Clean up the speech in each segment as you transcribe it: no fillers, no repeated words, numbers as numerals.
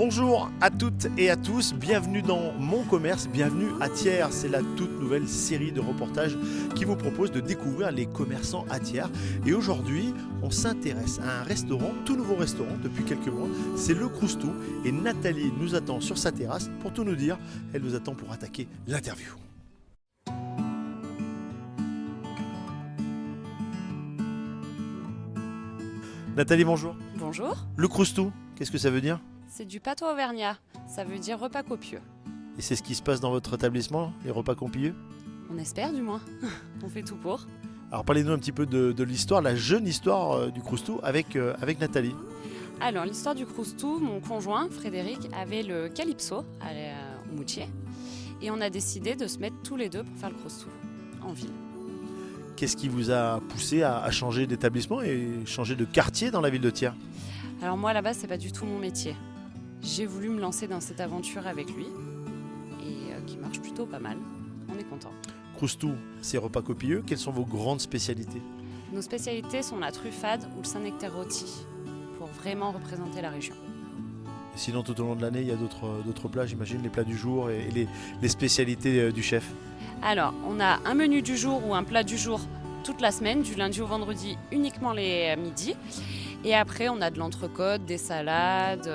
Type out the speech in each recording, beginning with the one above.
Bonjour à toutes et à tous, bienvenue dans Mon Commerce, bienvenue à Thiers. C'est la toute nouvelle série de reportages qui vous propose de découvrir les commerçants à Thiers. Et aujourd'hui, on s'intéresse à un restaurant, tout nouveau restaurant depuis quelques mois, c'est Le Croustou. Et Nathalie nous attend sur sa terrasse pour tout nous dire. Elle nous attend pour attaquer l'interview. Nathalie, bonjour. Bonjour, Le Croustou, qu'est-ce que ça veut dire ? c'est du patois auvergnat, ça veut dire repas copieux. Et c'est ce qui se passe dans votre établissement, les repas copieux ? On espère du moins, on fait tout pour. Alors parlez-nous un petit peu de l'histoire, la jeune histoire du Croustou avec Nathalie. Alors l'histoire du Croustou, mon conjoint Frédéric avait le Calypso au Moutier et on a décidé de se mettre tous les deux pour faire le Croustou en ville. Qu'est-ce qui vous a poussé à changer d'établissement et changer de quartier dans la ville de Thiers ? Alors moi là-bas c'est pas du tout mon métier. J'ai voulu me lancer dans cette aventure avec lui et qui marche plutôt pas mal, on est content. Croustou, c'est repas copieux, quelles sont vos grandes spécialités ? Nos spécialités sont la truffade ou le Saint-Nectaire rôti pour vraiment représenter la région. Sinon tout au long de l'année il y a d'autres plats, j'imagine, les plats du jour et les spécialités du chef. Alors, on a un menu du jour ou un plat du jour toute la semaine, du lundi au vendredi uniquement les midis. Et après, on a de l'entrecôte, des salades,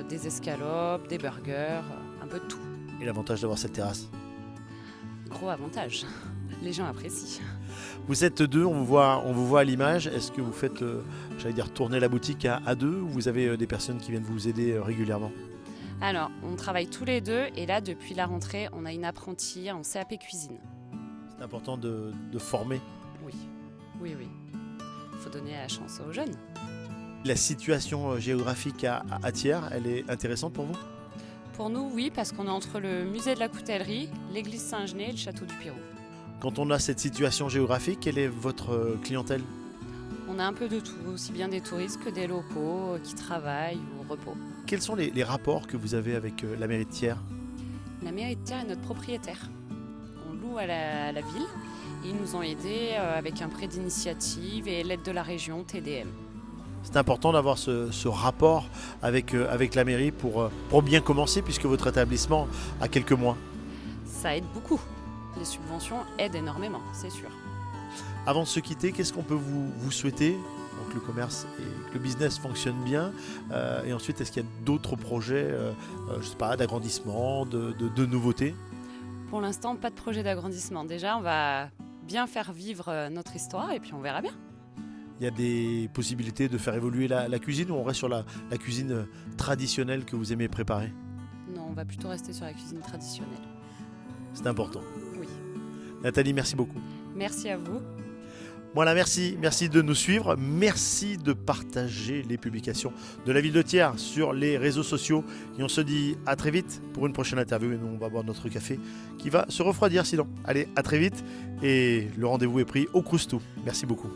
des escalopes, des burgers, un peu de tout. Et l'avantage d'avoir cette terrasse ? Gros avantage, les gens apprécient. Vous êtes deux, on vous voit à l'image. Est-ce que vous faites, tourner la boutique à deux ou vous avez des personnes qui viennent vous aider régulièrement ? Alors, on travaille tous les deux et là, depuis la rentrée, on a une apprentie en CAP cuisine. C'est important de former. Oui. Il faut donner la chance aux jeunes. La situation géographique à Thiers, elle est intéressante pour vous ? Pour nous, oui, parce qu'on est entre le musée de la coutellerie, l'église Saint-Genet et le château du Pirou. Quand on a cette situation géographique, quelle est votre clientèle ? On a un peu de tout, aussi bien des touristes que des locaux qui travaillent ou au repos. Quels sont les rapports que vous avez avec la mairie de Thiers ? La mairie de Thiers est notre propriétaire. On loue à la ville et ils nous ont aidés avec un prêt d'initiative et l'aide de la région TDM. C'est important d'avoir ce rapport avec la mairie pour bien commencer puisque votre établissement a quelques mois. Ça aide beaucoup. Les subventions aident énormément, c'est sûr. Avant de se quitter, qu'est-ce qu'on peut vous souhaiter ? Donc le commerce et que le business fonctionne bien. Et ensuite, est-ce qu'il y a d'autres projets d'agrandissement, de nouveautés ? Pour l'instant, pas de projet d'agrandissement. Déjà, on va bien faire vivre notre histoire et puis on verra bien. Il y a des possibilités de faire évoluer la cuisine ou on reste sur la cuisine traditionnelle que vous aimez préparer ? Non, on va plutôt rester sur la cuisine traditionnelle. C'est important. Oui. Nathalie, merci beaucoup. Merci à vous. Voilà, merci de nous suivre, merci de partager les publications de la ville de Thiers sur les réseaux sociaux et on se dit à très vite pour une prochaine interview et nous on va boire notre café qui va se refroidir sinon. Allez, à très vite et le rendez-vous est pris au Croustou. Merci beaucoup.